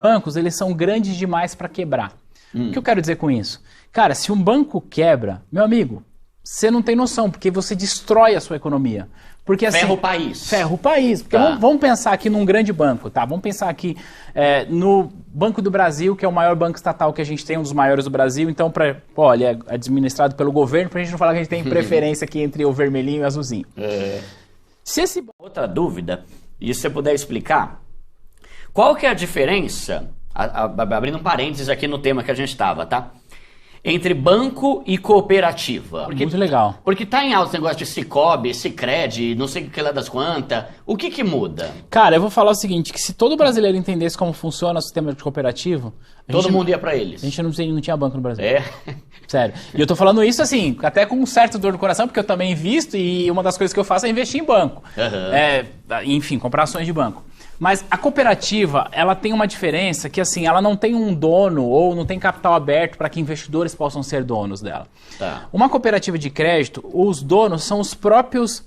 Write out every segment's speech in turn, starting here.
bancos, eles são grandes demais para quebrar. O que eu quero dizer com isso? Cara, se um banco quebra, meu amigo, você não tem noção, porque você destrói a sua economia. Porque, assim, ferra o país. Ferra o país. Porque vamos pensar aqui num grande banco, tá? Vamos pensar aqui no Banco do Brasil, que é o maior banco estatal que a gente tem, um dos maiores do Brasil. Então, ele é administrado pelo governo, pra gente não falar que a gente tem preferência aqui entre o vermelhinho e o azulzinho. Se esse... Outra dúvida, e se você puder explicar, qual que é a diferença, abrindo um parênteses aqui no tema que a gente estava, tá? Entre banco e cooperativa. Muito legal. Porque tá em alto esse negócio de Sicob, Sicredi, não sei o que lá das quantas. O que muda? Cara, eu vou falar o seguinte, que se todo brasileiro entendesse como funciona o sistema de cooperativo... Todo mundo ia pra eles. A gente não tinha banco no Brasil. É? Sério. E eu tô falando isso assim, até com um certo dor no coração, porque eu também invisto e uma das coisas que eu faço é investir em banco. Enfim, comprar ações de banco. Mas a cooperativa, ela tem uma diferença que, assim, ela não tem um dono ou não tem capital aberto para que investidores possam ser donos dela. Tá. Uma cooperativa de crédito, os donos são os próprios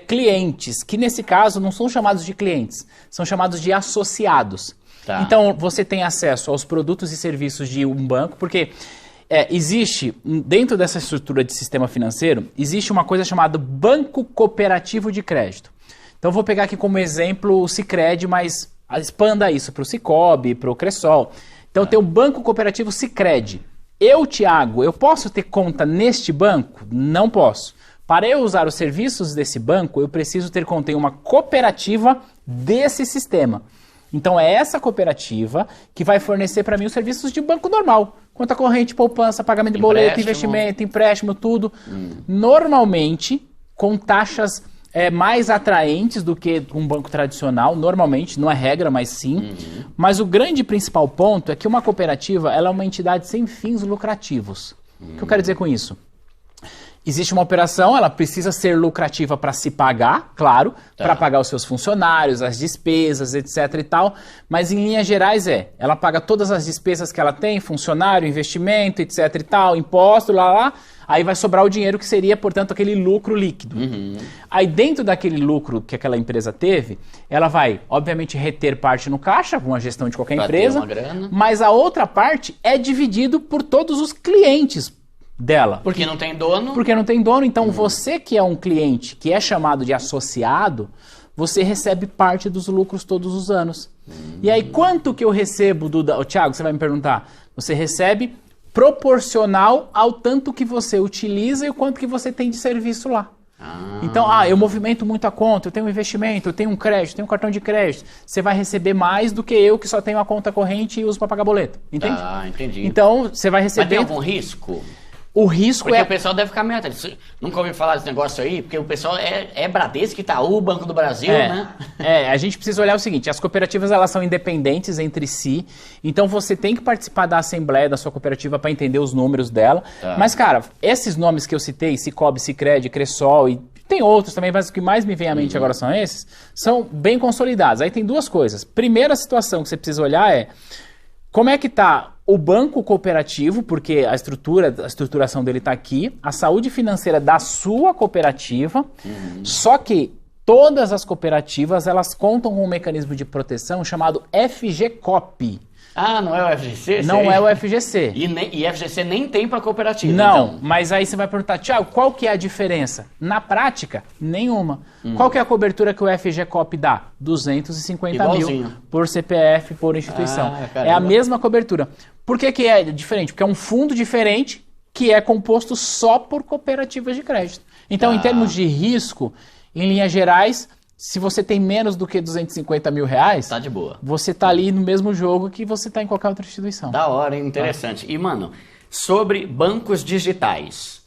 clientes, que nesse caso não são chamados de clientes, são chamados de associados. Tá. Então, você tem acesso aos produtos e serviços de um banco, porque existe, dentro dessa estrutura de sistema financeiro, existe uma coisa chamada Banco Cooperativo de Crédito. Então, vou pegar aqui como exemplo o Sicredi, mas expanda isso para o Sicob, para o Cressol. Então, tem o Banco Cooperativo Sicredi. Eu, Thiago, eu posso ter conta neste banco? Não posso. Para eu usar os serviços desse banco, eu preciso ter conta em uma cooperativa desse sistema. Então, é essa cooperativa que vai fornecer para mim os serviços de banco normal. Conta corrente, poupança, pagamento de boleto, investimento, empréstimo, tudo. Normalmente, com taxas... mais atraentes do que um banco tradicional, normalmente, não é regra, mas sim. Mas o grande principal ponto é que uma cooperativa ela é uma entidade sem fins lucrativos. O que eu quero dizer com isso? Existe uma operação, ela precisa ser lucrativa para se pagar, claro, para pagar os seus funcionários, as despesas, etc e tal, mas em linhas gerais ela paga todas as despesas que ela tem, funcionário, investimento, etc e tal, imposto, aí vai sobrar o dinheiro que seria, portanto, aquele lucro líquido. Aí dentro daquele lucro que aquela empresa teve, ela vai, obviamente, reter parte no caixa, com a gestão de qualquer empresa, mas a outra parte é dividido por todos os clientes dela. Porque não tem dono? Porque não tem dono. Então, você que é um cliente, que é chamado de associado, você recebe parte dos lucros todos os anos. E aí, quanto que eu recebo Thiago, você vai me perguntar. Você recebe proporcional ao tanto que você utiliza e o quanto que você tem de serviço lá. Então, eu movimento muito a conta, eu tenho um investimento, eu tenho um crédito, tenho um cartão de crédito. Você vai receber mais do que eu que só tenho a conta corrente e uso para pagar boleto. Entende? Entendi. Então, você vai receber... Mas tem algum risco? O risco porque o pessoal deve ficar meio... Nunca ouviu falar desse negócio aí? Porque o pessoal Bradesco, Itaú, Banco do Brasil, né? A gente precisa olhar o seguinte, as cooperativas elas são independentes entre si, então você tem que participar da assembleia da sua cooperativa para entender os números dela. Mas, cara, esses nomes que eu citei, Sicob, Sicredi, Cressol e tem outros também, mas o que mais me vem à mente agora são esses, são bem consolidados. Aí tem duas coisas. Primeira situação que você precisa olhar como é que está o banco cooperativo, porque a estruturação dele está aqui, a saúde financeira da sua cooperativa, só que todas as cooperativas elas contam com um mecanismo de proteção chamado FGCOP. Não é o FGC? Não é o FGC. E FGC nem tem para cooperativa. Não, então. Mas aí você vai perguntar, Thiago, qual que é a diferença? Na prática, nenhuma. Qual que é a cobertura que o FGCOP dá? 250 mil por CPF, por instituição. É a mesma cobertura. Por que é diferente? Porque é um fundo diferente que é composto só por cooperativas de crédito. Então, em termos de risco, em linhas gerais... Se você tem menos do que 250 mil reais, tá de boa. Você tá ali no mesmo jogo que você tá em qualquer outra instituição. Da hora, hein? Interessante. E, mano, sobre bancos digitais.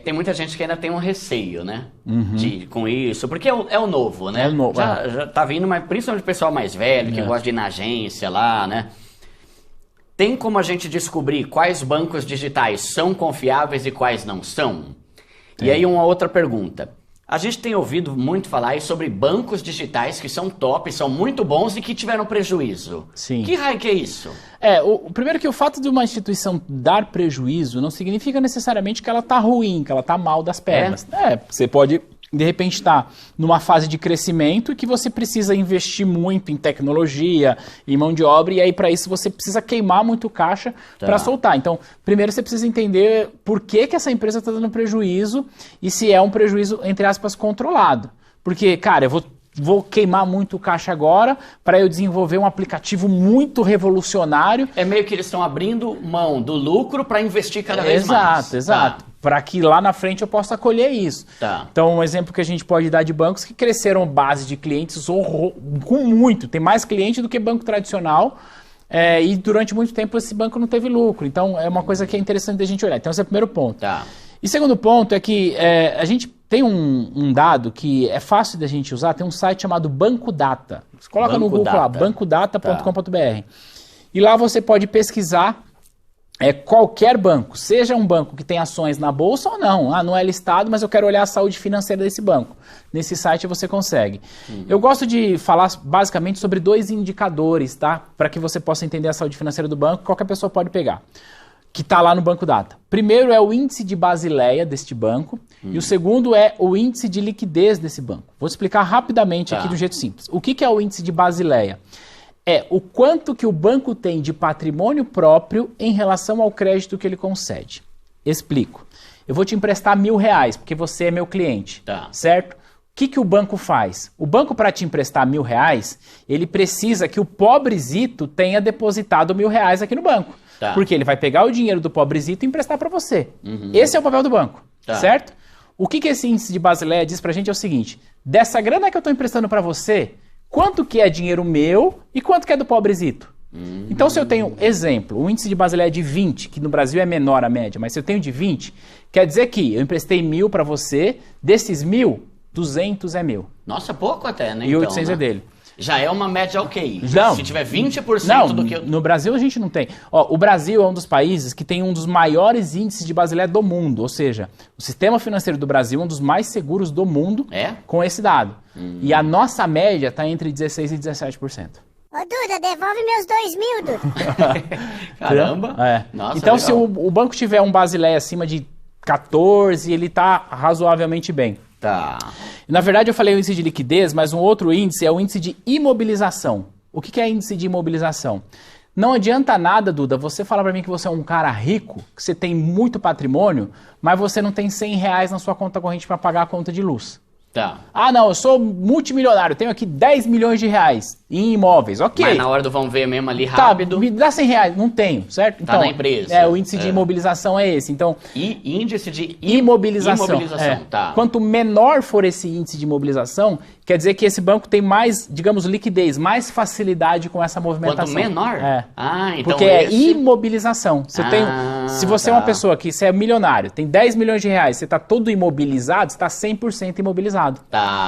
Tem muita gente que ainda tem um receio, né? Com isso, porque é o novo, né? É o novo. Já tá vindo, mas principalmente o pessoal mais velho, que gosta de ir na agência lá, né? Tem como a gente descobrir quais bancos digitais são confiáveis e quais não são? E aí uma outra pergunta. A gente tem ouvido muito falar aí sobre bancos digitais que são top, são muito bons e que tiveram prejuízo. Sim. Que raio que é isso? O primeiro que o fato de uma instituição dar prejuízo não significa necessariamente que ela tá ruim, que ela tá mal das pernas. Você pode de repente está numa fase de crescimento e que você precisa investir muito em tecnologia, em mão de obra, e aí para isso você precisa queimar muito caixa para soltar. Então, primeiro você precisa entender por que essa empresa está dando prejuízo e se é um prejuízo, entre aspas, controlado. Porque, cara, eu vou queimar muito caixa agora para eu desenvolver um aplicativo muito revolucionário. É meio que eles estão abrindo mão do lucro para investir cada vez mais. Exato. Para que lá na frente eu possa colher isso. Então, um exemplo que a gente pode dar de bancos que cresceram base de clientes com muito. Tem mais cliente do que banco tradicional. E durante muito tempo esse banco não teve lucro. Então, é uma coisa que é interessante da gente olhar. Então, esse é o primeiro ponto. E segundo ponto é que a gente tem um dado que é fácil da gente usar. Tem um site chamado Banco Data. Você coloca no Google lá, bancodata.com.br. E lá você pode pesquisar qualquer banco, seja um banco que tem ações na bolsa ou não. Não é listado, mas eu quero olhar a saúde financeira desse banco. Nesse site você consegue. Eu gosto de falar basicamente sobre 2 indicadores, tá? Para que você possa entender a saúde financeira do banco, qualquer pessoa pode pegar, que está lá no Banco Data. Primeiro é o índice de Basileia deste banco, e o segundo é o índice de liquidez desse banco. Vou explicar rapidamente aqui do jeito simples. O que é o índice de Basileia? É o quanto que o banco tem de patrimônio próprio em relação ao crédito que ele concede. Explico. Eu vou te emprestar R$1.000, porque você é meu cliente, certo? O que o banco faz? O banco, para te emprestar R$1.000, ele precisa que o pobrezito tenha depositado R$1.000 aqui no banco. Porque ele vai pegar o dinheiro do pobrezito e emprestar para você. Esse é o papel do banco, certo? O que esse índice de Basileia diz para a gente é o seguinte: dessa grana que eu estou emprestando para você, quanto que é dinheiro meu e quanto que é do pobrezito? Então, se eu tenho, exemplo, o índice de Basileia de 20, que no Brasil é menor a média, mas se eu tenho de 20, quer dizer que eu emprestei 1.000 para você, desses 1.000, 200 é meu. Nossa, pouco até, né? E 800 é dele. Já é uma média ok. Não. Se tiver 20% do que... No Brasil a gente não tem. O Brasil é um dos países que tem um dos maiores índices de Basileia do mundo. Ou seja, o sistema financeiro do Brasil é um dos mais seguros do mundo com esse dado. E a nossa média está entre 16% e 17%. Ô, Duda, devolve meus 2.000, Duda. Caramba. Nossa, então, legal. Se o banco tiver um Basileia acima de 14, ele está razoavelmente bem. Na verdade, eu falei o índice de liquidez, mas um outro índice é o índice de imobilização. O que é índice de imobilização? Não adianta nada, Duda, você falar para mim que você é um cara rico, que você tem muito patrimônio, mas você não tem R$100 na sua conta corrente para pagar a conta de luz. Não, eu sou multimilionário, tenho aqui 10 milhões de reais em imóveis, ok. Mas na hora do vamos ver mesmo ali rápido... me dá R$100, não tenho, certo? Então, na empresa. O índice de imobilização é esse, então... Índice de imobilização. Quanto menor for esse índice de imobilização, quer dizer que esse banco tem mais, digamos, liquidez, mais facilidade com essa movimentação. Quanto menor? Então porque é imobilização. Se você é uma pessoa que você é milionário, tem 10 milhões de reais, você está todo imobilizado, você está 100% imobilizado.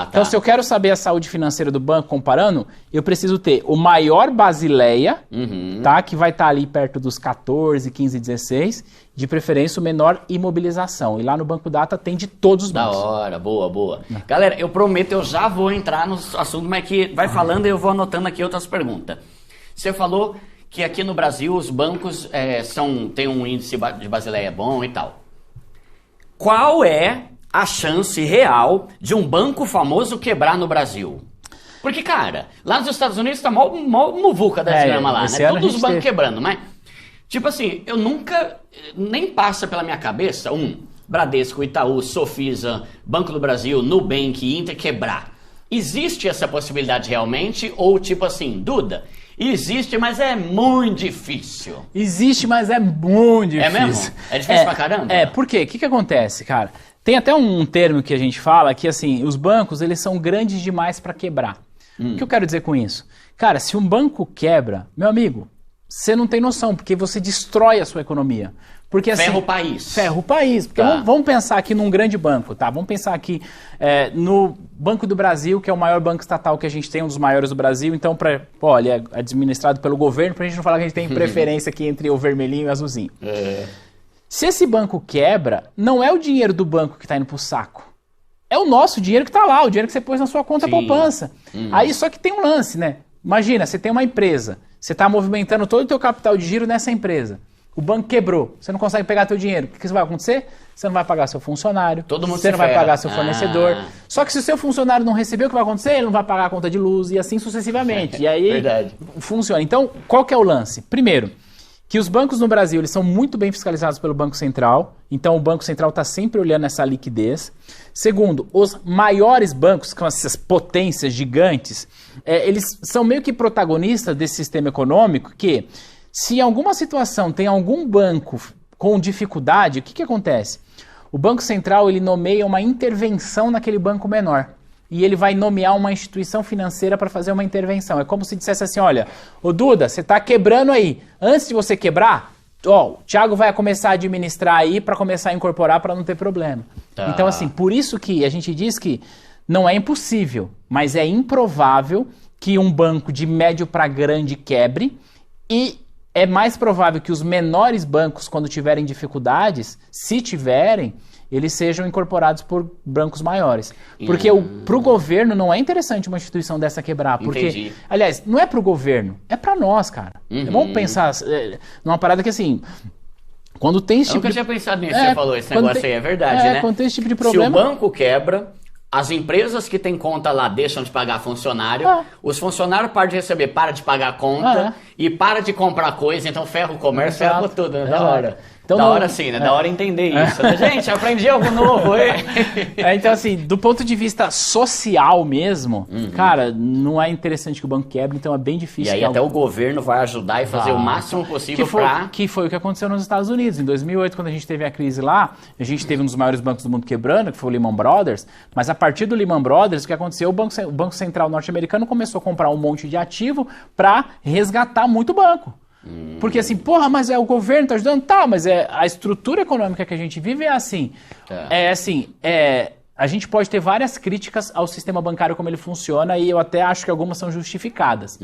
Então, se eu quero saber a saúde financeira do banco comparando, eu preciso ter o maior Basileia, que vai estar ali perto dos 14, 15, 16, de preferência o menor imobilização. E lá no Banco Data tem de todos os bancos. Da hora, boa. Galera, eu prometo, eu já vou entrar no assunto, mas que vai falando e eu vou anotando aqui outras perguntas. Você falou que aqui no Brasil os bancos têm um índice de Basileia bom e tal. Qual é a chance real de um banco famoso quebrar no Brasil? Porque, cara, lá nos Estados Unidos tá mó muvuca da grama lá, né? Todos os bancos quebrando, mas... Tipo assim, eu nunca... Nem passa pela minha cabeça Bradesco, Itaú, Sofisa, Banco do Brasil, Nubank, Inter quebrar. Existe essa possibilidade realmente? Ou tipo assim, Duda... Existe, mas é muito difícil. Existe, mas é muito difícil. É mesmo? É difícil pra caramba? Por quê? O que acontece, cara? Tem até um termo que a gente fala que, assim, os bancos, eles são grandes demais para quebrar. O que eu quero dizer com isso? Cara, se um banco quebra, meu amigo, você não tem noção, porque você destrói a sua economia. Porque, assim, ferra o país. Ferra o país. Porque vamos pensar aqui num grande banco, tá? Vamos pensar aqui no Banco do Brasil, que é o maior banco estatal que a gente tem, um dos maiores do Brasil. Então, ele é administrado pelo governo, pra gente não falar que a gente tem preferência aqui entre o vermelhinho e o azulzinho. Se esse banco quebra, não é o dinheiro do banco que está indo pro saco. É o nosso dinheiro que está lá, o dinheiro que você pôs na sua conta poupança. Aí só que tem um lance, né? Imagina, você tem uma empresa, você está movimentando todo o teu capital de giro nessa empresa. o banco quebrou, você não consegue pegar teu dinheiro. O que vai acontecer? Você não vai pagar seu funcionário, Todo mundo você não vai ferra. pagar seu fornecedor. Só que se o seu funcionário não recebeu, o que vai acontecer? Ele não vai pagar a conta de luz e assim sucessivamente. E aí Verdade. funciona. Então, qual que é o lance? Primeiro, que os bancos no Brasil eles são muito bem fiscalizados pelo Banco Central, então o Banco Central está sempre olhando essa liquidez. Segundo, os maiores bancos, com essas potências gigantes, eles são meio que protagonistas desse sistema econômico que, se em alguma situação tem algum banco com dificuldade, o que acontece? O Banco Central ele nomeia uma intervenção naquele banco menor. E ele vai nomear uma instituição financeira para fazer uma intervenção. É como se dissesse assim, olha, ô Duda, você está quebrando aí. Antes de você quebrar, ó, o Thiago vai começar a administrar aí para começar a incorporar para não ter problema. Tá. Então, assim, por isso que a gente diz que não é impossível, mas é improvável que um banco de médio para grande quebre e é mais provável que os menores bancos, quando tiverem dificuldades, se tiverem, eles sejam incorporados por bancos maiores. Porque para o governo não é interessante uma instituição dessa quebrar. Porque, Entendi. aliás, não é para o governo, é para nós, cara. Vamos pensar numa parada que assim, quando tem esse Eu tipo nunca de... tinha pensado nisso, você falou esse quando negócio tem- aí, é verdade, né? Quando tem esse tipo de problema... Se o banco quebra, as empresas que têm conta lá deixam de pagar funcionário, os funcionários param de receber, para de pagar a conta e para de comprar coisa, então ferra o comércio, Exato. ferra tudo, né? É Da hora. Então, da não- hora sim, né? Da hora entender isso, né? Gente, aprendi algo novo, hein? Então, assim, do ponto de vista social mesmo, cara, não é interessante que o banco quebre, então é bem E difícil. aí que até o governo vai ajudar e fazer o máximo possível pra... que foi o que aconteceu nos Estados Unidos. Em 2008, quando a gente teve a crise lá, a gente teve um dos maiores bancos do mundo quebrando, que foi o Lehman Brothers, mas a partir do Lehman Brothers, o que aconteceu? O Banco Central norte-americano começou a comprar um monte de ativo para resgatar muito banco. Porque assim, porra, mas o governo tá ajudando? Tá, mas a estrutura econômica que a gente vive é assim. Tá. A gente pode ter várias críticas ao sistema bancário como ele funciona e eu até acho que algumas são justificadas.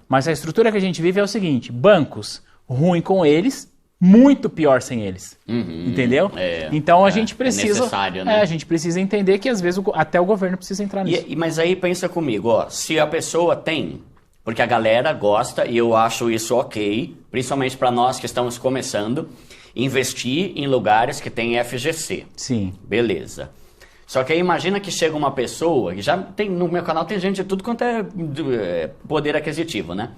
Mas a estrutura que a gente vive é o seguinte, bancos, ruim com eles, muito pior sem eles. Entendeu? Então a gente precisa... necessário, né? A gente precisa entender que às vezes até o governo precisa entrar nisso. Mas aí pensa comigo, ó, se a pessoa tem, porque a galera gosta e eu acho isso ok, principalmente para nós que estamos começando, investir em lugares que tem FGC. Sim. Beleza. Só que aí imagina que chega uma pessoa, que já tem, no meu canal tem gente de tudo quanto é poder aquisitivo, né?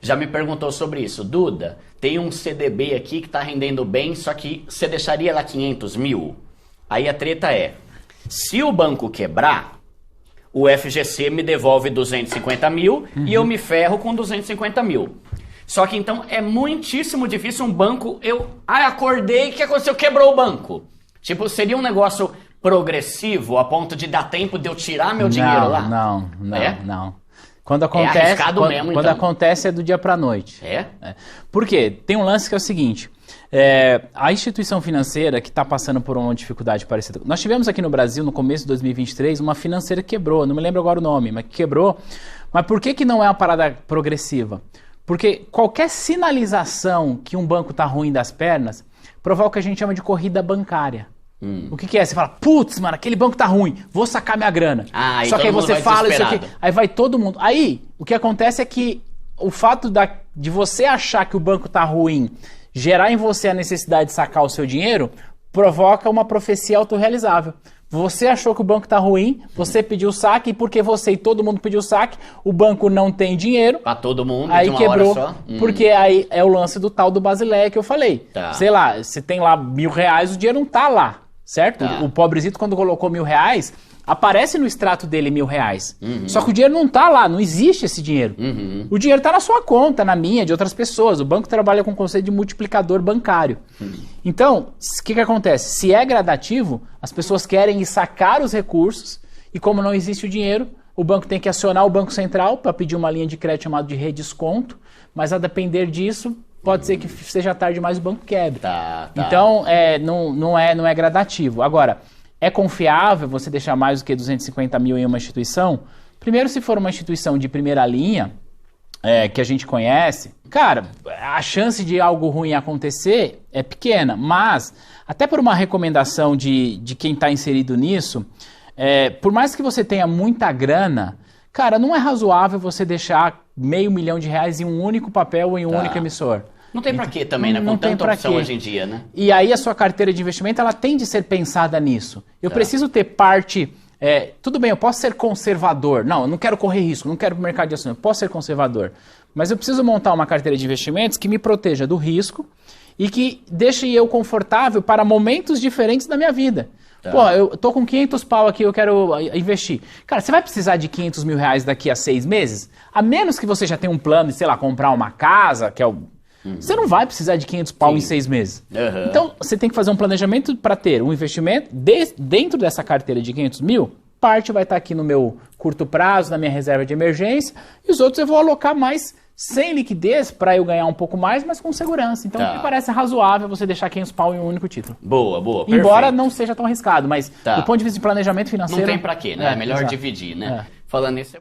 Já me perguntou sobre isso. Duda, tem um CDB aqui que tá rendendo bem, só que você deixaria lá 500 mil? Aí a treta é, se o banco quebrar, o FGC me devolve 250 mil e eu me ferro com 250 mil. Só que então é muitíssimo difícil um banco... acordei, o que aconteceu? Quebrou o banco. Tipo, seria um negócio progressivo a ponto de dar tempo de eu tirar meu dinheiro lá? Não. Quando acontece, arriscado mesmo, quando então. acontece é do dia para noite. É? Por quê? Tem um lance que é o seguinte, a instituição financeira que está passando por uma dificuldade parecida... Nós tivemos aqui no Brasil, no começo de 2023, uma financeira que quebrou, não me lembro agora o nome, mas que quebrou. Mas por que não é uma parada progressiva? Porque qualquer sinalização que um banco está ruim das pernas provoca o que a gente chama de corrida bancária. O que é? Você fala, putz, mano, aquele banco tá ruim, vou sacar minha grana. E Só que aí todo mundo você vai fala isso aqui, desesperado. aí vai todo mundo. Aí, o que acontece é que o fato de você achar que o banco tá ruim, gerar em você a necessidade de sacar o seu dinheiro, provoca uma profecia autorrealizável. Você achou que o banco tá ruim, você pediu saque, e porque você e todo mundo pediu saque, o banco não tem dinheiro. Pra todo mundo, Aí de uma quebrou, hora só? porque aí é o lance do tal do Basileia que eu falei. Tá. Sei lá, você tem lá R$1.000, o dinheiro não tá lá, certo? Tá. O pobrezito, quando colocou R$1.000, aparece no extrato dele R$1.000. Só que o dinheiro não tá lá, não existe esse dinheiro. O dinheiro tá na sua conta, na minha, de outras pessoas. O banco trabalha com o conceito de multiplicador bancário. Então, o que acontece? Se é gradativo, as pessoas querem sacar os recursos e como não existe o dinheiro, o banco tem que acionar o Banco Central para pedir uma linha de crédito chamada de redesconto, mas a depender disso, pode ser que seja tarde demais o banco quebre. Tá. Então, não é gradativo. Agora, é confiável você deixar mais do que 250 mil em uma instituição? Primeiro, se for uma instituição de primeira linha, que a gente conhece, cara, a chance de algo ruim acontecer é pequena, mas até por uma recomendação de quem está inserido nisso, por mais que você tenha muita grana, cara, não é razoável você deixar R$500 mil em um único papel ou em um único emissor. Não tem pra quê também, né? Com tanta opção hoje em dia, né? E aí a sua carteira de investimento, ela tem de ser pensada nisso. Eu preciso ter parte... tudo bem, eu posso ser conservador. Não, eu não quero correr risco, não quero ir pro mercado de ações. Eu posso ser conservador. Mas eu preciso montar uma carteira de investimentos que me proteja do risco e que deixe eu confortável para momentos diferentes da minha vida. Pô, eu tô com 500 pau aqui, eu quero investir. Cara, você vai precisar de 500 mil reais daqui a 6 meses? A menos que você já tenha um plano de, sei lá, comprar uma casa, que é o... Você não vai precisar de 500 pau em 6 meses. Então, você tem que fazer um planejamento para ter um investimento dentro dessa carteira de 500 mil. Parte vai estar aqui no meu curto prazo, na minha reserva de emergência. E os outros eu vou alocar mais sem liquidez para eu ganhar um pouco mais, mas com segurança. Então, me parece razoável você deixar 500 pau em um único título. Boa, Embora perfeito. Não seja tão arriscado, mas do ponto de vista de planejamento financeiro... Não tem para quê, né? É melhor dividir, né? Falando nisso...